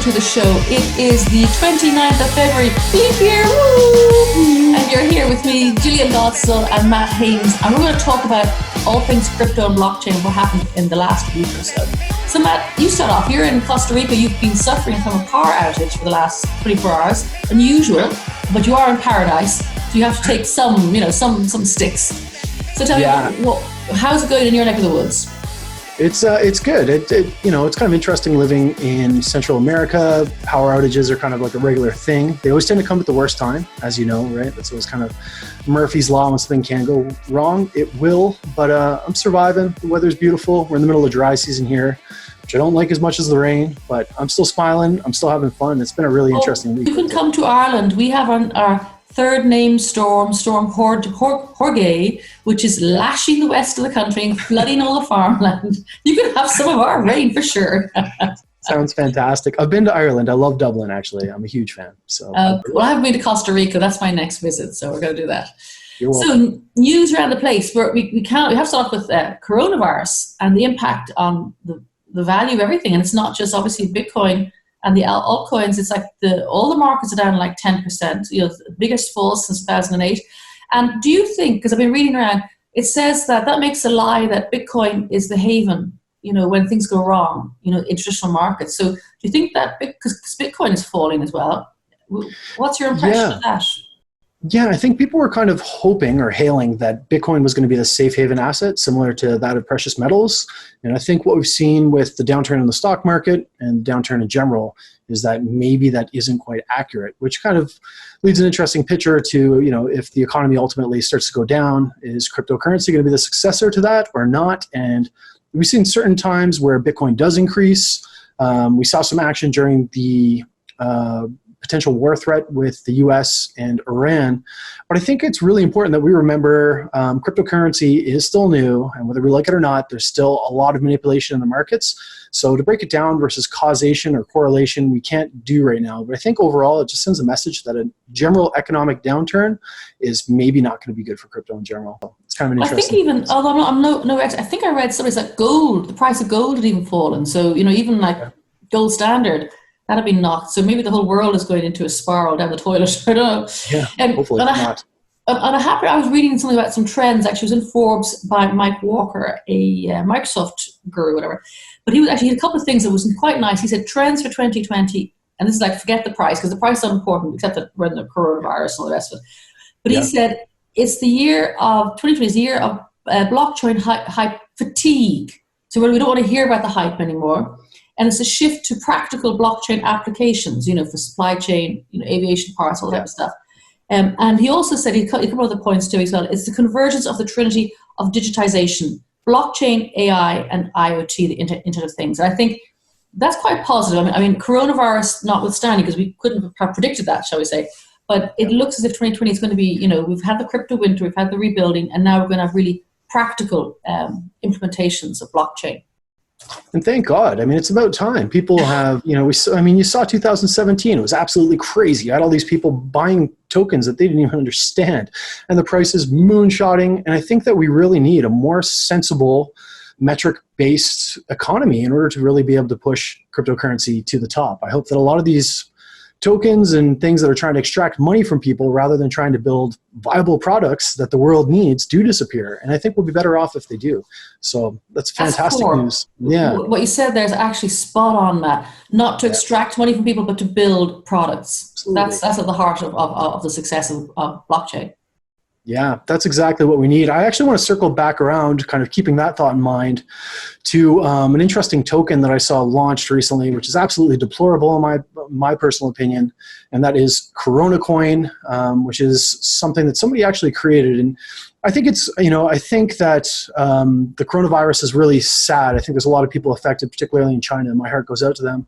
to the show. It is the 29th of February, leap year, woo! And you're here with me, Jillian Godsil and Matt Haynes, and we're going to talk about all things crypto and blockchain, what happened in the last week or so. So Matt, you start off. You're in Costa Rica. You've been suffering from a power outage for the last 24 hours. Unusual, but you are in paradise, so you have to take some sticks. So tell me, how's it going in your neck of the woods? It's good. It's kind of interesting living in Central America. Power outages are kind of like a regular thing. They always tend to come at the worst time, as you know, right? That's always kind of Murphy's Law. When something can go wrong, it will. But I'm surviving. The weather's beautiful. We're in the middle of dry season here, which I don't like as much as the rain, but I'm still smiling. I'm still having fun. It's been a really interesting week. You can come to Ireland. We have our third named storm Jorge, which is lashing the west of the country and flooding all the farmland. You could have some of our rain for sure. Sounds fantastic. I've been to Ireland. I love Dublin, actually. I'm a huge fan. So, well, I haven't been to Costa Rica. That's my next visit, so we're going to do that. You're welcome. So news around the place. We have to start with coronavirus and the impact on the value of everything. And it's not just obviously Bitcoin and the altcoins. It's like all the markets are down like 10%, the biggest fall since 2008. And do you think, because I've been reading around, it says that makes a lie that Bitcoin is the haven, when things go wrong, in traditional markets. So do you think that, because Bitcoin is falling as well, what's your impression of that? Yeah, I think people were kind of hoping or hailing that Bitcoin was going to be the safe haven asset, similar to that of precious metals. And I think what we've seen with the downturn in the stock market and downturn in general is that maybe that isn't quite accurate, which kind of leads an interesting picture to, if the economy ultimately starts to go down, is cryptocurrency going to be the successor to that or not? And we've seen certain times where Bitcoin does increase. We saw some action during the potential war threat with the US and Iran. But I think it's really important that we remember cryptocurrency is still new, and whether we like it or not, there's still a lot of manipulation in the markets. So to break it down versus causation or correlation, we can't do right now. But I think overall, it just sends a message that a general economic downturn is maybe not going to be good for crypto in general. It's kind of an interesting. I think even, although I'm no expert, I think I read something like gold, the price of gold had even fallen. So, even like gold standard, that had been knocked. So maybe the whole world is going into a spiral down the toilet. I don't know. Yeah, hopefully not. I was reading something about some trends. Actually, it was in Forbes by Mike Walker, a Microsoft guru, whatever. But he had a couple of things that was quite nice. He said trends for 2020, and this is like forget the price because the price is unimportant except that we're in the coronavirus and all the rest of it. But he said it's the year of 2020 is the year of blockchain hype fatigue. So we don't want to hear about the hype anymore. And it's a shift to practical blockchain applications, for supply chain, aviation parts, all that type of stuff. And he also said, a couple of other points too as well, it's the convergence of the trinity of digitization, blockchain, AI, and IoT, the Internet of Things. And I think that's quite positive. I mean, coronavirus notwithstanding, because we couldn't have predicted that, shall we say. But it looks as if 2020 is going to be, we've had the crypto winter, we've had the rebuilding, and now we're going to have really practical implementations of blockchain. And thank God. I mean, it's about time. People have, you saw 2017. It was absolutely crazy. You had all these people buying tokens that they didn't even understand. And the price is moonshotting. And I think that we really need a more sensible metric-based economy in order to really be able to push cryptocurrency to the top. I hope that a lot of these tokens and things that are trying to extract money from people rather than trying to build viable products that the world needs do disappear. And I think we'll be better off if they do. So that's fantastic news. Yeah. What you said there is actually spot on, Matt. Not to extract money from people, but to build products. Absolutely. That's at the heart of the success of blockchain. Yeah, that's exactly what we need. I actually want to circle back around, kind of keeping that thought in mind, to an interesting token that I saw launched recently, which is absolutely deplorable in my personal opinion, and that is Coronacoin, which is something that somebody actually created. And I think I think that the coronavirus is really sad. I think there's a lot of people affected, particularly in China, and my heart goes out to them.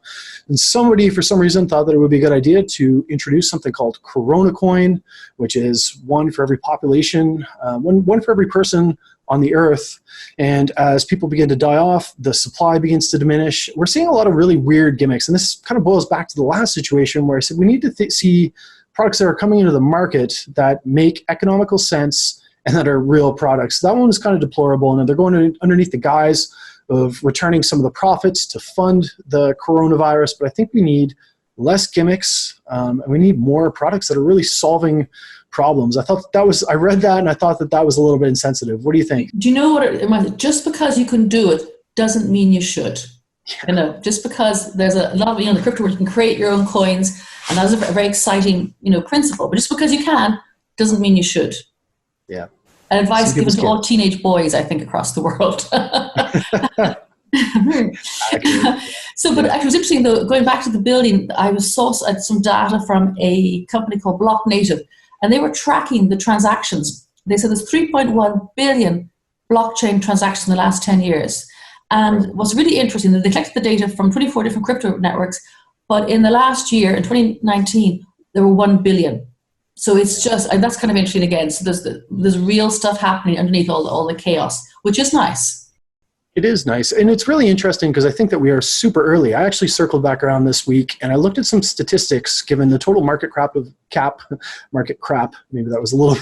And somebody, for some reason, thought that it would be a good idea to introduce something called Coronacoin, which is one for every population, one for every person on the earth. And as people begin to die off, the supply begins to diminish. We're seeing a lot of really weird gimmicks. And this kind of boils back to the last situation where I said we need to see products that are coming into the market that make economical sense and that are real products. That one is kind of deplorable, and they're going underneath the guise of returning some of the profits to fund the coronavirus. But I think we need less gimmicks, and we need more products that are really solving problems. I read that and I thought that was a little bit insensitive. What do you think? Do you know what it might, just because you can do it doesn't mean you should. Yeah. Just because there's a lot of, the crypto world, you can create your own coins, and that's a very exciting, principle. But just because you can doesn't mean you should. Yeah. And advice given to all teenage boys, I think, across the world. So, but actually, it was interesting though. Going back to the building, I saw some data from a company called Blocknative, and they were tracking the transactions. They said there's 3.1 billion blockchain transactions in the last 10 years. And what's really interesting, they collected the data from 24 different crypto networks, but in the last year, in 2019, there were 1 billion. So it's just, and that's kind of interesting again. So there's real stuff happening underneath all the chaos, which is nice. It is nice. And it's really interesting because I think that we are super early. I actually circled back around this week and I looked at some statistics given the total market crap. Maybe that was a little,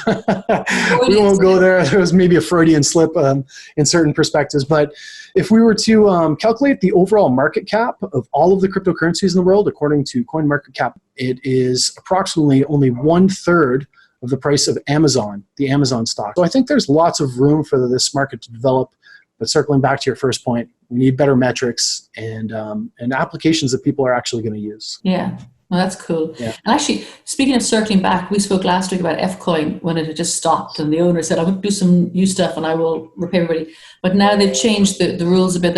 we won't go there. There was maybe a Freudian slip in certain perspectives. But if we were to calculate the overall market cap of all of the cryptocurrencies in the world, according to CoinMarketCap, it is approximately only 1/3 of the price of Amazon, the Amazon stock. So I think there's lots of room for this market to develop. But circling back to your first point, we need better metrics and applications that people are actually going to use. Yeah, well, that's cool. Yeah. And actually, speaking of circling back, we spoke last week about Fcoin when it had just stopped, and the owner said, "I'm going to do some new stuff, and I will repay everybody." But now they've changed the rules a bit.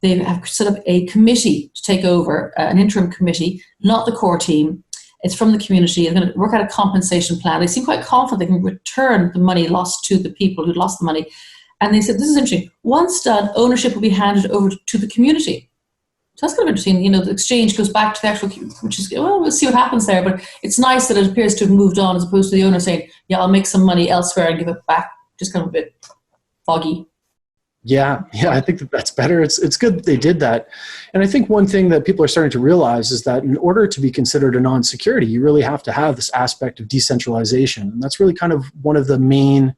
They have set up a committee to take over, an interim committee, not the core team. It's from the community. They're going to work out a compensation plan. They seem quite confident they can return the money lost to the people who lost the money. And they said, this is interesting. Once done, ownership will be handed over to the community. So that's kind of interesting. The exchange goes back to the actual, which is, well, we'll see what happens there. But it's nice that it appears to have moved on as opposed to the owner saying, yeah, I'll make some money elsewhere and give it back. Just kind of a bit foggy. Yeah, I think that's better. It's good that they did that. And I think one thing that people are starting to realize is that in order to be considered a non-security, you really have to have this aspect of decentralization. And that's really kind of one of the main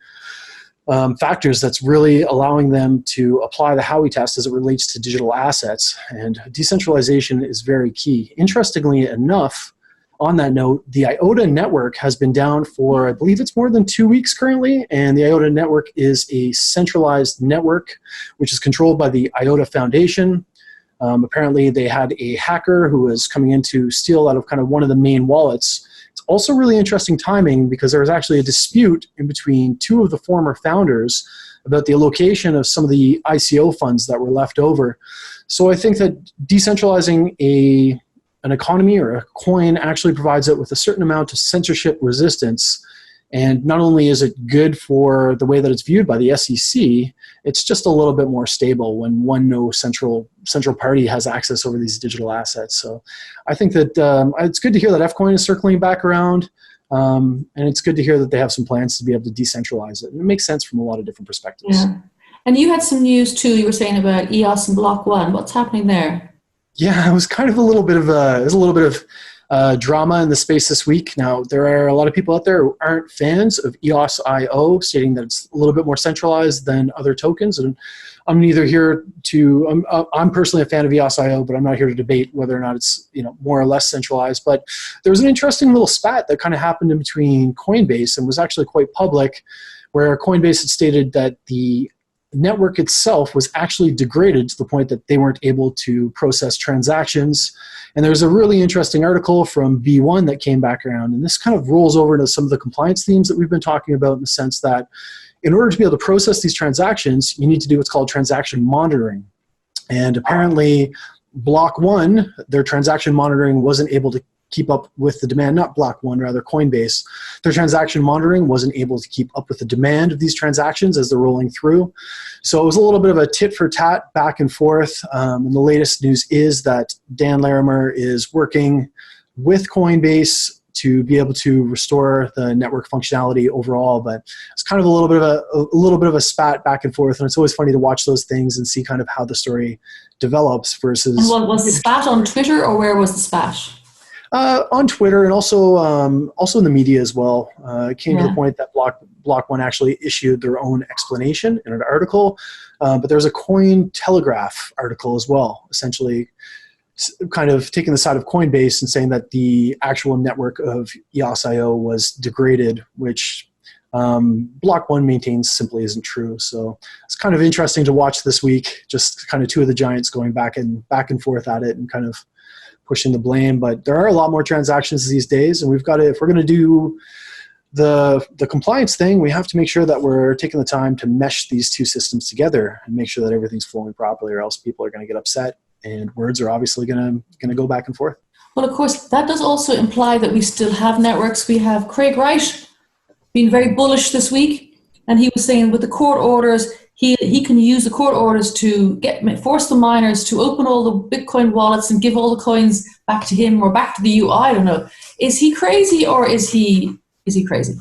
factors that's really allowing them to apply the Howey test as it relates to digital assets. And decentralization is very key. Interestingly enough, on that note, the IOTA network has been down for, I believe it's more than 2 weeks currently, and the IOTA network is a centralized network which is controlled by the IOTA Foundation. Apparently they had a hacker who was coming in to steal out of kind of one of the main wallets. It's also really interesting timing because there was actually a dispute in between two of the former founders about the allocation of some of the ICO funds that were left over. So I think that decentralizing an economy or a coin actually provides it with a certain amount of censorship resistance. And not only is it good for the way that it's viewed by the SEC, it's just a little bit more stable when no central party has access over these digital assets. So I think that it's good to hear that Fcoin is circling back around, and it's good to hear that they have some plans to be able to decentralize it. And it makes sense from a lot of different perspectives. Yeah. And you had some news too. You were saying about EOS and Block One. What's happening there? Yeah, it was kind of a little bit of drama in the space this week. Now, there are a lot of people out there who aren't fans of EOS.io, stating that it's a little bit more centralized than other tokens. And I'm neither here to, I'm personally a fan of EOS.io, but I'm not here to debate whether or not it's more or less centralized. But there was an interesting little spat that kind of happened in between Coinbase and was actually quite public, where Coinbase had stated that the network itself was actually degraded to the point that they weren't able to process transactions. And there's a really interesting article from V1 that came back around, and this kind of rolls over into some of the compliance themes that we've been talking about, in the sense that in order to be able to process these transactions, you need to do what's called transaction monitoring. And apparently Block One, their transaction monitoring wasn't able to keep up with the demand, not Block One, rather Coinbase. Their transaction monitoring wasn't able to keep up with the demand of these transactions as they're rolling through. So it was a little bit of a tit for tat back and forth. And the latest news is that Dan Larimer is working with Coinbase to be able to restore the network functionality overall. But it's kind of a little bit of a spat back and forth, and it's always funny to watch those things and see kind of how the story develops versus. And was the spat on Twitter, or where was the spat? On Twitter, and also in the media as well. It came to the point that Block One actually issued their own explanation in an article, but there was a Cointelegraph article as well, essentially kind of taking the side of Coinbase and saying that the actual network of EOS.io was degraded, which Block One maintains simply isn't true. So it's kind of interesting to watch this week, just kind of two of the giants going back and forth at it and kind of pushing the blame. But there are a lot more transactions these days, and we've got to, if we're going to do the compliance thing, we have to make sure that we're taking the time to mesh these two systems together and make sure that everything's flowing properly, or else people are going to get upset, and words are obviously going to go back and forth. Well, of course, that does also imply that we still have networks. We have Craig Wright being very bullish this week, and he was saying with the court orders, he can use the court orders to force the miners to open all the Bitcoin wallets and give all the coins back to him or back to the UI. I don't know. Is he crazy, or is he crazy?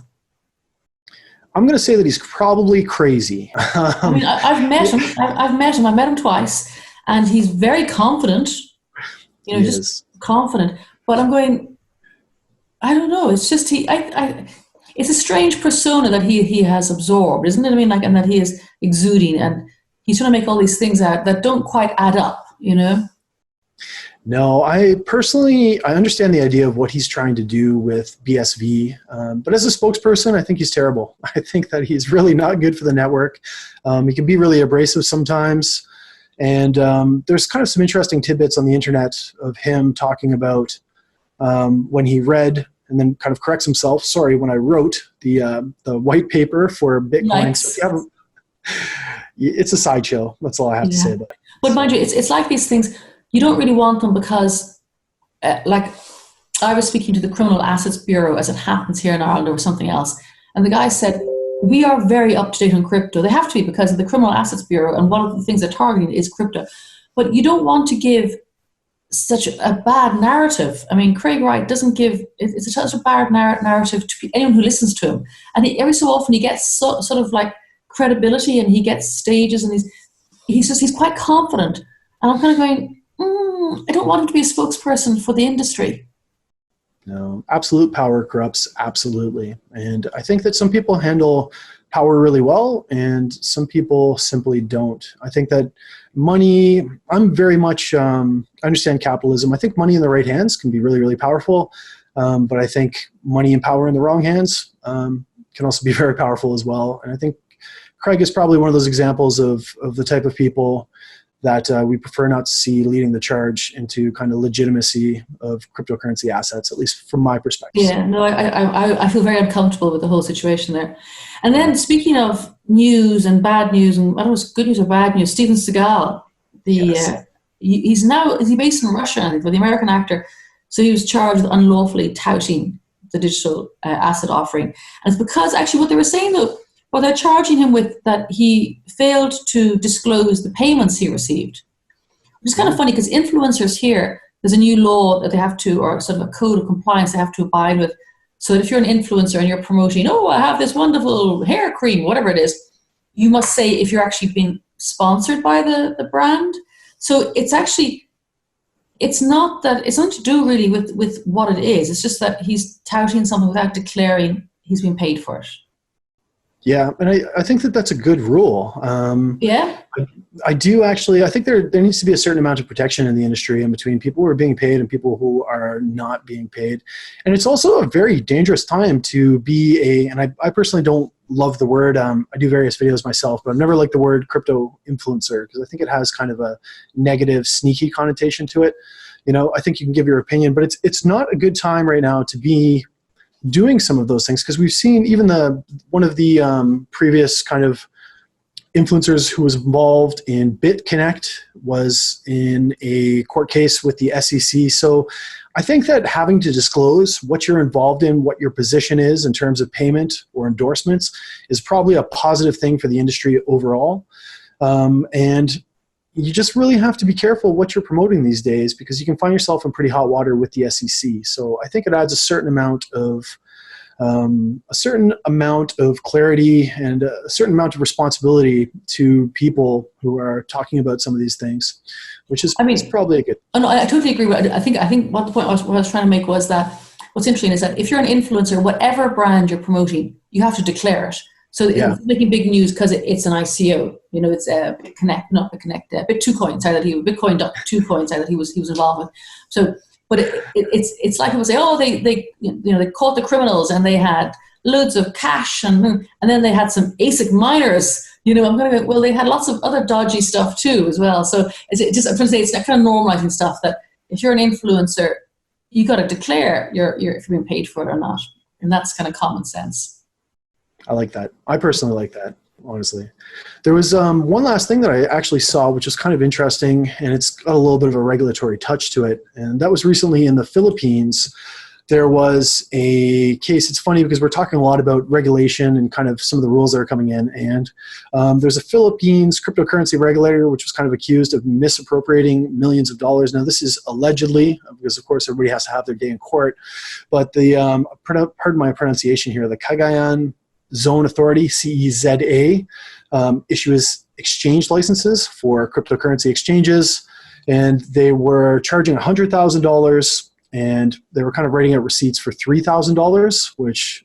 I'm going to say that he's probably crazy. I mean, I've met him. I met him twice, and he's very confident. You know, He just is. confident. But I'm going, I don't know. It's just it's a strange persona that he has absorbed, isn't it? I mean, like, and that he is exuding, and he's trying to make all these things out that don't quite add up, you know? No, I understand the idea of what he's trying to do with BSV, but as a spokesperson, I think he's terrible. I think that he's really not good for the network. He can be really abrasive sometimes, and there's kind of some interesting tidbits on the internet of him talking about when he read and then kind of corrects himself. Sorry, when I wrote the white paper for Bitcoin. Yikes. So if you haven't, it's a sideshow. That's all I have to say about it. But mind you, it's like these things, you don't really want them because, like, I was speaking to the Criminal Assets Bureau, as it happens here in Ireland, or something else, and the guy said, we are very up to date on crypto. They have to be, because of the Criminal Assets Bureau, and one of the things they're targeting is crypto. But you don't want to give such a bad narrative. I mean, Craig Wright doesn't give, it's such a bad narrative to anyone who listens to him. And every so often he gets sort of like credibility, and he gets stages, and he's quite confident. And I'm kind of going, I don't want him to be a spokesperson for the industry. No, absolute power corrupts, absolutely. And I think that some people handle power really well, and some people simply don't. I think that money, I'm very much, I understand capitalism. I think money in the right hands can be really, really powerful. But I think money and power in the wrong hands can also be very powerful as well. And I think Craig is probably one of those examples of the type of people that we prefer not to see leading the charge into kind of legitimacy of cryptocurrency assets, at least from my perspective. Yeah, no, I feel very uncomfortable with the whole situation there. And then speaking of news and bad news, and I don't know if it's good news or bad news, Steven Seagal, is he based in Russia, I think, but the American actor, so he was charged with unlawfully touting the digital asset offering. And it's because actually what they were saying though, well, they're charging him with that he failed to disclose the payments he received. Which is kind of funny, because influencers here, there's a new law that they have to, or sort of a code of compliance they have to abide with. So if you're an influencer and you're promoting, I have this wonderful hair cream, whatever it is, you must say if you're actually being sponsored by the brand. So it's actually, it's not to do really with what it is. It's just that he's touting something without declaring he's been paid for it. Yeah, and I think that that's a good rule. Yeah? I do actually. I think there needs to be a certain amount of protection in the industry in between people who are being paid and people who are not being paid. And it's also a very dangerous time to be and I personally don't love the word. I do various videos myself, but I've never liked the word crypto influencer, because I think it has kind of a negative, sneaky connotation to it. You know, I think you can give your opinion, but it's not a good time right now to be doing some of those things, because we've seen even one of the previous kind of influencers who was involved in BitConnect was in a court case with the SEC. So I think that having to disclose what you're involved in, what your position is in terms of payment or endorsements, is probably a positive thing for the industry overall. And you just really have to be careful what you're promoting these days, because you can find yourself in pretty hot water with the SEC. So I think it adds a certain amount of clarity and a certain amount of responsibility to people who are talking about some of these things, which is, is probably a good. Oh no, I totally agree. I think what the point what I was trying to make was that what's interesting is that if you're an influencer, whatever brand you're promoting, you have to declare it. So it's making big news because it's an ICO. It's Bit2Coin side that Bitcoin.2 coin side that he was involved with. So, but it's like people say, oh, they caught the criminals and they had loads of cash and then they had some ASIC miners. I'm going to go, well, they had lots of other dodgy stuff too as well. So I'm trying to say it's that kind of normalizing stuff that if you're an influencer, you got to declare if you're being paid for it or not, and that's kind of common sense. I like that. I personally like that, honestly. There was one last thing that I actually saw, which was kind of interesting, and it's got a little bit of a regulatory touch to it. And that was recently in the Philippines. There was a case. It's funny because we're talking a lot about regulation and kind of some of the rules that are coming in. And there's a Philippines cryptocurrency regulator, which was kind of accused of misappropriating millions of dollars. Now, this is allegedly, because of course everybody has to have their day in court. But the, pardon my pronunciation here, the Cagayan Zone Authority, CEZA, issues exchange licenses for cryptocurrency exchanges, and they were charging $100,000, and they were kind of writing out receipts for $3,000, which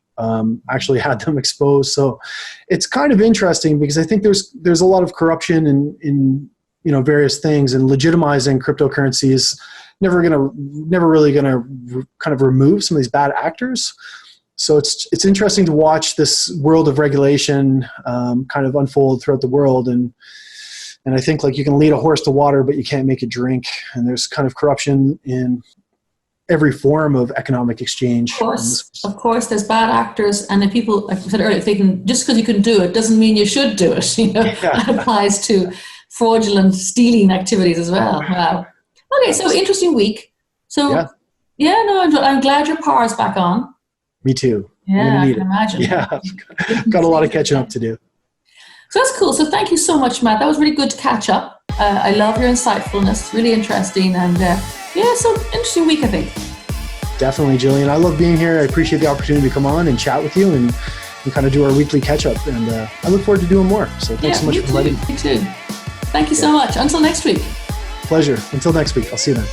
actually had them exposed. So it's kind of interesting because I think there's a lot of corruption in various things, and legitimizing cryptocurrency is never really gonna kind of remove some of these bad actors. So it's interesting to watch this world of regulation kind of unfold throughout the world, and I think like you can lead a horse to water, but you can't make it drink. And there's kind of corruption in every form of economic exchange. Of course, there's bad actors, and if people, like I said earlier, if they can, just because you can do it doesn't mean you should do it. That applies to fraudulent stealing activities as well. Wow. Okay, so interesting week. So I'm glad your power's back on. Me too. Yeah, I can imagine. Yeah, got a lot of catching up to do. So that's cool. So thank you so much, Matt. That was really good to catch up. I love your insightfulness. Really interesting. And so interesting week, I think. Definitely, Jillian. I love being here. I appreciate the opportunity to come on and chat with you and kind of do our weekly catch up. And I look forward to doing more. So thanks so much for inviting me. Me too. Thank you so much. Until next week. Pleasure. Until next week. I'll see you then.